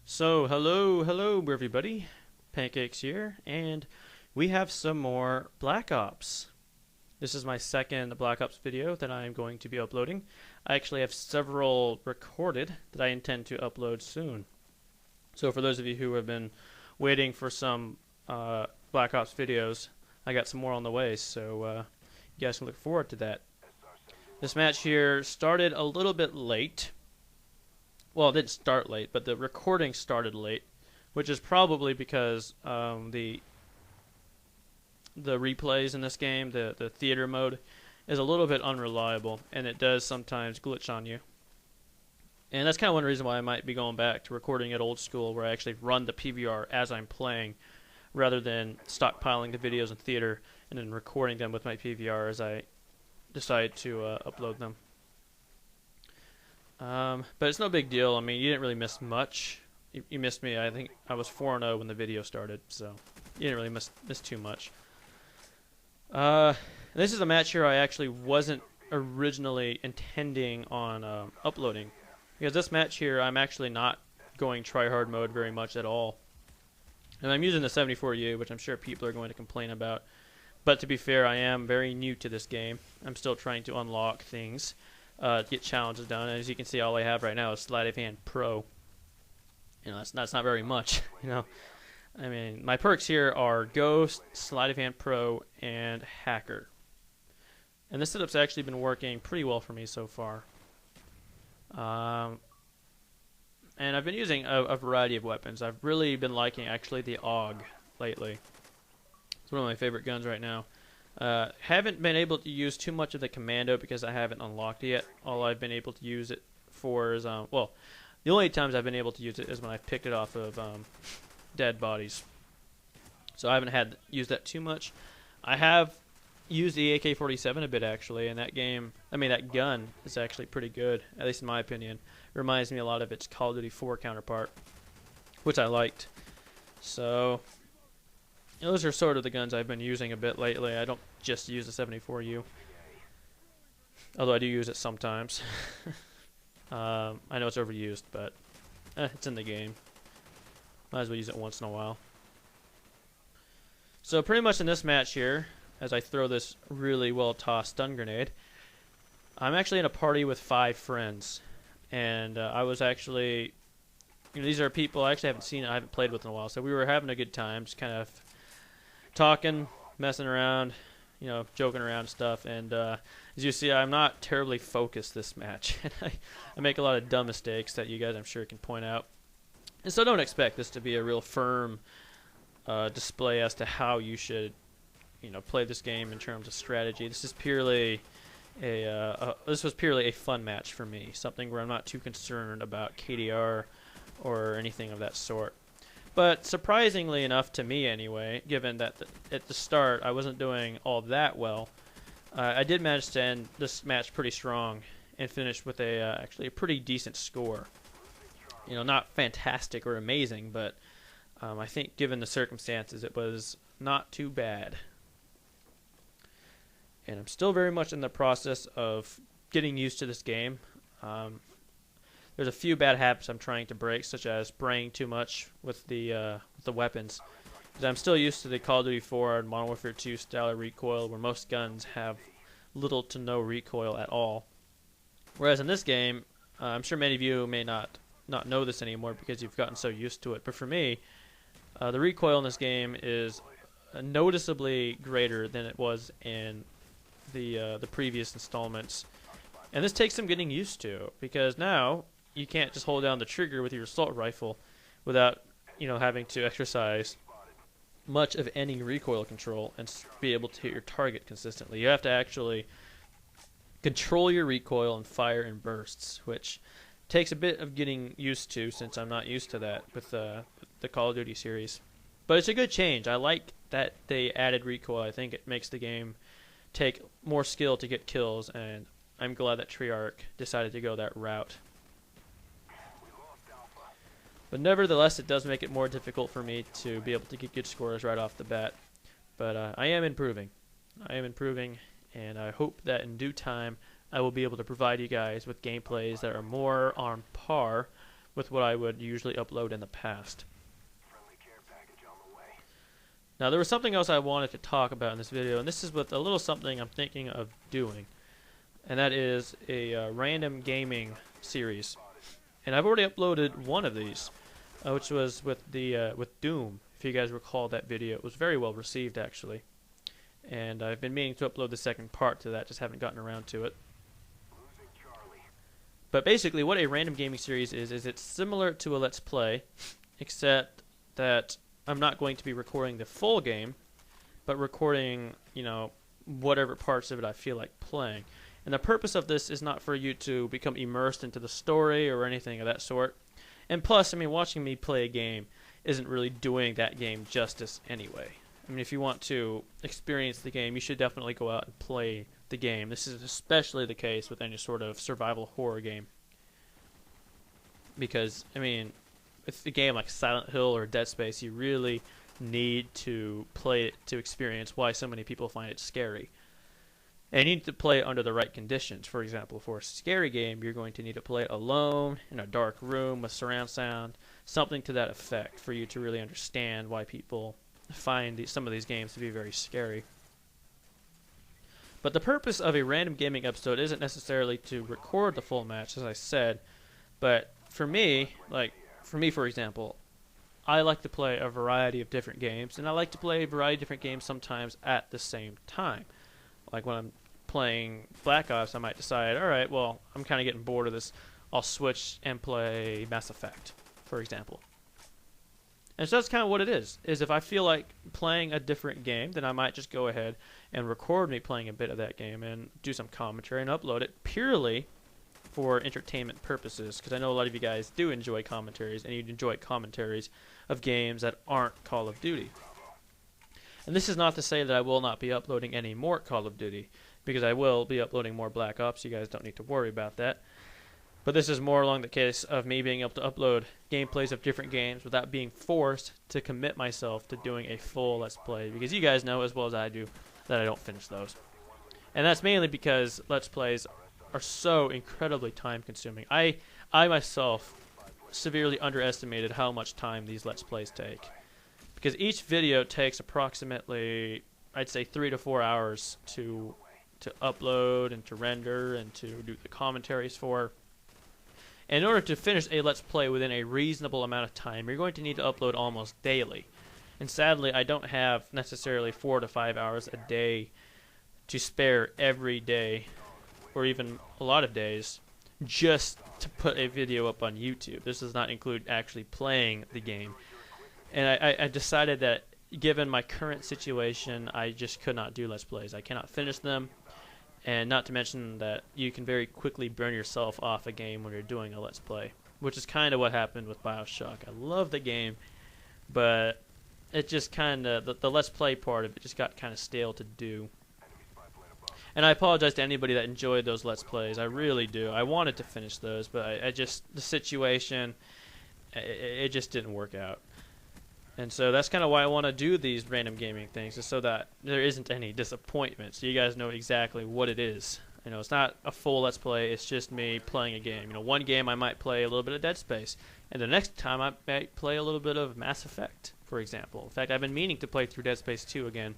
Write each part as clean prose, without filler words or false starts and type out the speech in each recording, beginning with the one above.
So, hello everybody. Pancakes here, and we have some more Black Ops. This is my second Black Ops video that I am going to be uploading. I actually have several recorded that I intend to upload soon. So for those of you who have been waiting for some Black Ops videos, I got some more on the way, so you guys can look forward to that. This match here started a little bit late. Well, it didn't start late, but the recording started late, which is probably because the replays in this game, the theater mode, is a little bit unreliable, and it does sometimes glitch on you. And that's kind of one reason why I might be going back to recording it old school, where I actually run the PVR as I'm playing, rather than stockpiling the videos in theater and then recording them with my PVR as I decide to upload them. But it's no big deal. I mean, you didn't really miss much. You missed me. I think I was 4-0 when the video started, so you didn't really miss too much. This is a match here I actually wasn't originally intending on uploading, because this match here I'm actually not going tryhard mode very much at all. And I'm using the 74u, which I'm sure people are going to complain about. But to be fair, I am very new to this game. I'm still trying to unlock things. Get challenges done, and as you can see, all I have right now is Sleight of Hand Pro. You know, that's not very much. You know, I mean, my perks here are Ghost, Sleight of Hand Pro, and Hacker. And this setup's actually been working pretty well for me so far. And I've been using a variety of weapons. I've really been liking actually the AUG lately. It's one of my favorite guns right now. Haven't been able to use too much of the commando because I haven't unlocked it yet. All I've been able to use it for is, well, the only times I've been able to use it is when I picked it off of dead bodies. So I haven't used that too much. I have used the AK47 a bit actually, and that gun is actually pretty good, at least in my opinion. It reminds me a lot of its Call of Duty 4 counterpart, which I liked. So those are sort of the guns I've been using a bit lately. I don't just use the 74u, although I do use it sometimes. I know it's overused, but it's in the game. Might as well use it once in a while. So pretty much in this match here, as I throw this really well-tossed stun grenade, I'm actually in a party with 5 friends. And I was actually, these are people I actually haven't played with in a while, so we were having a good time, just kind of talking, messing around, you know, joking around and stuff. And as you see, I'm not terribly focused this match. I make a lot of dumb mistakes that you guys I'm sure can point out. And so don't expect this to be a real firm display as to how you should, you know, play this game in terms of strategy. This is purely this was purely a fun match for me, something where I'm not too concerned about KDR or anything of that sort. But surprisingly enough to me anyway, given that at the start I wasn't doing all that well, I did manage to end this match pretty strong and finish with actually a pretty decent score. You know, not fantastic or amazing, but I think given the circumstances it was not too bad. And I'm still very much in the process of getting used to this game. There's a few bad habits I'm trying to break, such as spraying too much with the weapons. Because I'm still used to the Call of Duty 4 and Modern Warfare 2 style of recoil, where most guns have little to no recoil at all. Whereas in this game, I'm sure many of you may not know this anymore because you've gotten so used to it. But for me, the recoil in this game is noticeably greater than it was in the previous installments. And this takes some getting used to, because now you can't just hold down the trigger with your assault rifle without, you know, having to exercise much of any recoil control and be able to hit your target consistently. You have to actually control your recoil and fire in bursts, which takes a bit of getting used to, since I'm not used to that with the Call of Duty series. But it's a good change. I like that they added recoil. I think it makes the game take more skill to get kills, and I'm glad that Treyarch decided to go that route. But nevertheless, it does make it more difficult for me to be able to get good scores right off the bat. But I am improving. And I hope that in due time I will be able to provide you guys with gameplays that are more on par with what I would usually upload in the past. Now there was something else I wanted to talk about in this video, and this is with a little something I'm thinking of doing, and that is a random gaming series. And I've already uploaded one of these, which was with Doom. If you guys recall that video, it was very well received actually, and I've been meaning to upload the second part to that, just haven't gotten around to it. But basically what a random gaming series is it's similar to a Let's Play, except that I'm not going to be recording the full game, but recording, you know, whatever parts of it I feel like playing. And the purpose of this is not for you to become immersed into the story or anything of that sort. And plus, I mean, watching me play a game isn't really doing that game justice anyway. I mean, if you want to experience the game, you should definitely go out and play the game. This is especially the case with any sort of survival horror game. Because, I mean, with a game like Silent Hill or Dead Space, you really need to play it to experience why so many people find it scary. And you need to play it under the right conditions. For example, for a scary game, you're going to need to play it alone, in a dark room with surround sound, something to that effect for you to really understand why people find some of these games to be very scary. But the purpose of a random gaming episode isn't necessarily to record the full match, as I said, but for me, for example, I like to play a variety of different games, and I like to play a variety of different games sometimes at the same time. Like when I'm playing Black Ops, I might decide, alright, well, I'm kind of getting bored of this. I'll switch and play Mass Effect, for example. And so that's kind of what it is if I feel like playing a different game, then I might just go ahead and record me playing a bit of that game and do some commentary and upload it purely for entertainment purposes, because I know a lot of you guys do enjoy commentaries, and you enjoy commentaries of games that aren't Call of Duty. And this is not to say that I will not be uploading any more Call of Duty, because I will be uploading more Black Ops. You guys don't need to worry about that. But this is more along the case of me being able to upload gameplays of different games without being forced to commit myself to doing a full Let's Play, because you guys know as well as I do that I don't finish those. And that's mainly because Let's Plays are so incredibly time consuming. I myself severely underestimated how much time these Let's Plays take, because each video takes approximately, I'd say, 3 to 4 hours to upload and to render and to do the commentaries for. And in order to finish a Let's Play within a reasonable amount of time, you're going to need to upload almost daily. And sadly, I don't have necessarily 4 to 5 hours a day to spare every day, or even a lot of days, just to put a video up on YouTube. This does not include actually playing the game. And I decided that given my current situation, I just could not do Let's Plays. I cannot finish them, and not to mention that you can very quickly burn yourself off a game when you're doing a Let's Play, which is kind of what happened with BioShock. I love the game, but it just kind of, the Let's Play part of it just got kind of stale to do. And I apologize to anybody that enjoyed those Let's Plays. I really do. I wanted to finish those, but I just, the situation, it just didn't work out. And so that's kind of why I want to do these random gaming things, is so that there isn't any disappointment, so you guys know exactly what it is. You know, it's not a full Let's Play, it's just me playing a game. You know, one game I might play a little bit of Dead Space, and the next time I might play a little bit of Mass Effect, for example. In fact, I've been meaning to play through Dead Space 2 again.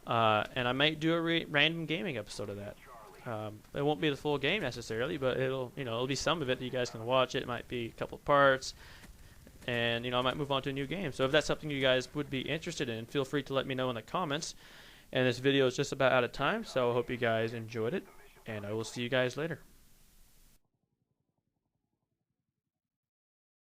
And I might do a random gaming episode of that. It won't be the full game necessarily, but it'll be some of it that you guys can watch. It might be a couple of parts, and I might move on to a new game. So if that's something you guys would be interested in, feel free to let me know in the comments. And this video is just about out of time, so I hope you guys enjoyed it, and I will see you guys later.